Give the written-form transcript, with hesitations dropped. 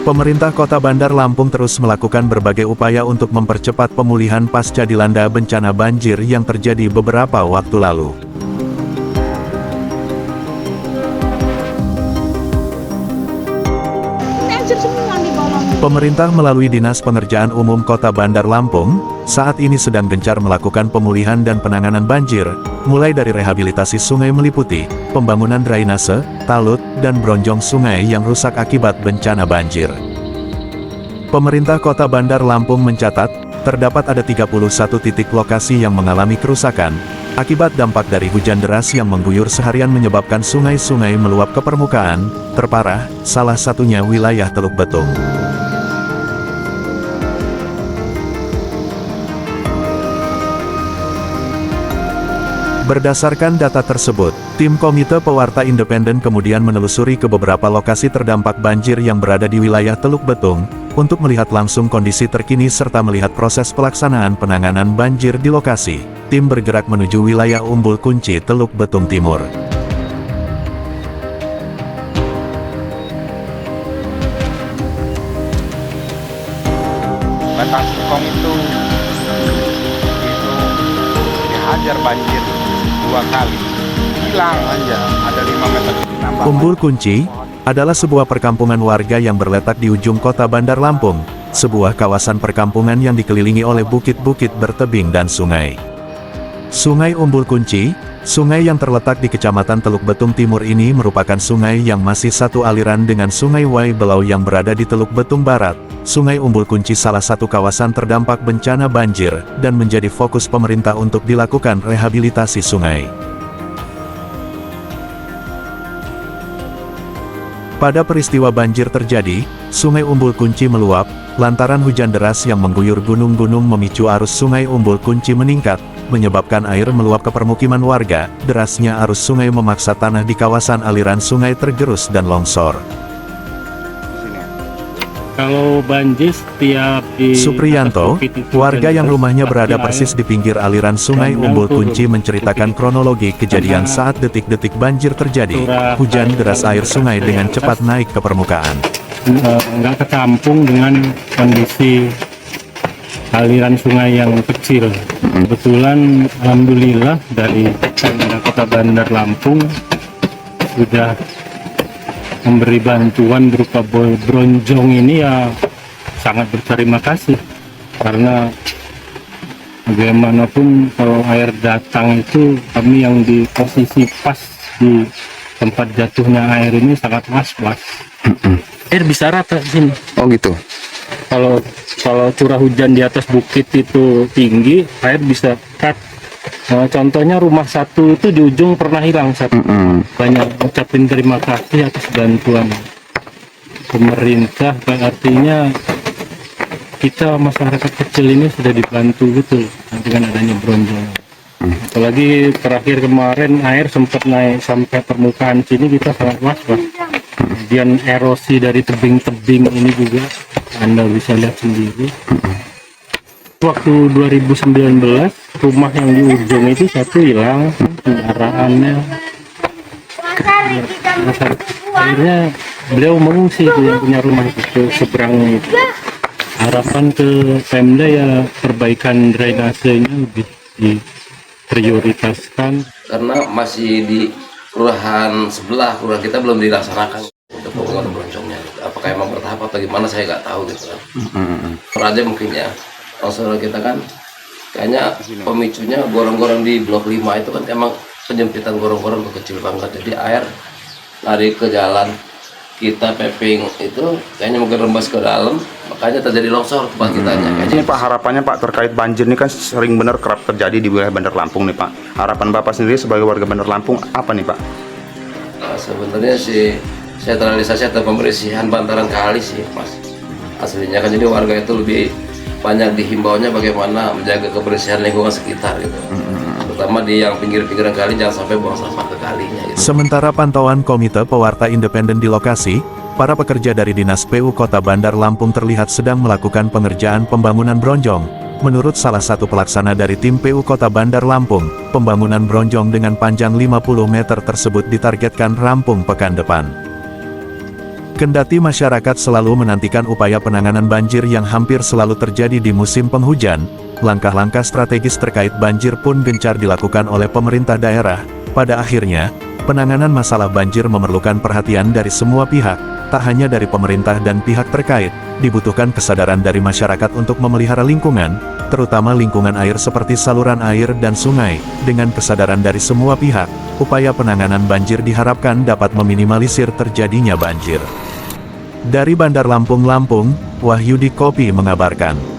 Pemerintah Kota Bandar Lampung terus melakukan berbagai upaya untuk mempercepat pemulihan pasca dilanda bencana banjir yang terjadi beberapa waktu lalu. Pemerintah melalui Dinas Pekerjaan Umum Kota Bandar Lampung, saat ini sedang gencar melakukan pemulihan dan penanganan banjir, mulai dari rehabilitasi sungai meliputi, pembangunan drainase, talut, dan bronjong sungai yang rusak akibat bencana banjir. Pemerintah Kota Bandar Lampung mencatat, terdapat ada 31 titik lokasi yang mengalami kerusakan, akibat dampak dari hujan deras yang mengguyur seharian menyebabkan sungai-sungai meluap ke permukaan, terparah, salah satunya wilayah Teluk Betung. Berdasarkan data tersebut, tim Komite Pewarta Independen kemudian menelusuri ke beberapa lokasi terdampak banjir yang berada di wilayah Teluk Betung, untuk melihat langsung kondisi terkini serta melihat proses pelaksanaan penanganan banjir di lokasi. Tim bergerak menuju wilayah Umbul Kunci Teluk Betung Timur. Batang singkong itu dihajar banjir 2 kali, hilang aja, ada 5 meter. Umbul Kunci adalah sebuah perkampungan warga yang berletak di ujung Kota Bandar Lampung, sebuah kawasan perkampungan yang dikelilingi oleh bukit-bukit bertebing dan sungai. Sungai Umbul Kunci, sungai yang terletak di Kecamatan Teluk Betung Timur ini merupakan sungai yang masih satu aliran dengan Sungai Wai Belau yang berada di Teluk Betung Barat. Sungai Umbul Kunci salah satu kawasan terdampak bencana banjir, dan menjadi fokus pemerintah untuk dilakukan rehabilitasi sungai. Pada peristiwa banjir terjadi, Sungai Umbul Kunci meluap, lantaran hujan deras yang mengguyur gunung-gunung memicu arus Sungai Umbul Kunci meningkat, menyebabkan air meluap ke permukiman warga. Derasnya arus sungai memaksa tanah di kawasan aliran sungai tergerus dan longsor. Kalau banjir setiap di Supriyanto, warga yang rumahnya berada persis di pinggir aliran Sungai Umbul Kunci menceritakan kronologi kejadian saat detik-detik banjir terjadi. Hujan deras air sungai dengan cepat naik ke permukaan. Nggak ketampung dengan kondisi aliran sungai yang kecil. Kebetulan alhamdulillah dari Pemda Kota Bandar Lampung sudah memberi bantuan berupa bronjong ini, ya sangat berterima kasih, karena bagaimanapun kalau air datang itu kami yang di posisi pas di tempat jatuhnya air ini sangat was-was. Air bisa rata di sini. Oh gitu. Kalau curah hujan di atas bukit itu tinggi, air bisa cut. Contohnya rumah satu itu di ujung pernah hilang satu. Banyak ucapin terima kasih atas bantuan pemerintah. Artinya kita masyarakat kecil ini sudah dibantu betul dengan adanya bronjong. Apalagi terakhir kemarin air sempat naik sampai permukaan sini, kita sangat was-was. Kemudian erosi dari tebing-tebing ini juga Anda bisa lihat sendiri. Waktu 2019 rumah yang di ujung itu satu hilang, kendaraannya. Akhirnya beliau mengungsi yang punya rumah itu ke seberang itu. Harapan ke Pemda ya perbaikan drainasenya lebih diprioritaskan. Karena masih di kelurahan sebelah, kelurahan kita belum dilaksanakan untuk pembangunan bronjongnya. Apakah emang bertahap atau gimana saya nggak tahu gitu kan. Peraja mungkin ya. Kalau kita kan kayaknya pemicunya gorong-gorong di blok 5 itu kan emang penyempitan gorong-gorong kecil banget, jadi air lari ke jalan kita paving itu kayaknya mungkin rembas ke dalam, makanya terjadi longsor tempat kitanya. Ini Pak, harapannya Pak terkait banjir ini kan sering benar kerap terjadi di wilayah Bandar Lampung nih Pak. Harapan Bapak sendiri sebagai warga Bandar Lampung apa nih Pak? Nah, sebenarnya sih sentralisasi atau pembersihan bantaran kali sih Mas. Aslinya kan jadi warga itu lebih banyak dihimbaunya bagaimana menjaga kebersihan lingkungan sekitar gitu. Terutama di yang pinggir-pinggiran kali jangan sampai buang sampah ke kalinya gitu. Sementara pantauan Komite Pewarta Independen di lokasi, para pekerja dari Dinas PU Kota Bandar Lampung terlihat sedang melakukan pengerjaan pembangunan bronjong. Menurut salah satu pelaksana dari tim PU Kota Bandar Lampung, pembangunan bronjong dengan panjang 50 meter tersebut ditargetkan rampung pekan depan. Kendati masyarakat selalu menantikan upaya penanganan banjir yang hampir selalu terjadi di musim penghujan, langkah-langkah strategis terkait banjir pun gencar dilakukan oleh pemerintah daerah. Pada akhirnya, penanganan masalah banjir memerlukan perhatian dari semua pihak, tak hanya dari pemerintah dan pihak terkait. Dibutuhkan kesadaran dari masyarakat untuk memelihara lingkungan, terutama lingkungan air seperti saluran air dan sungai. Dengan kesadaran dari semua pihak, upaya penanganan banjir diharapkan dapat meminimalisir terjadinya banjir. Dari Bandar Lampung, Lampung, Wahyudi Kopi mengabarkan.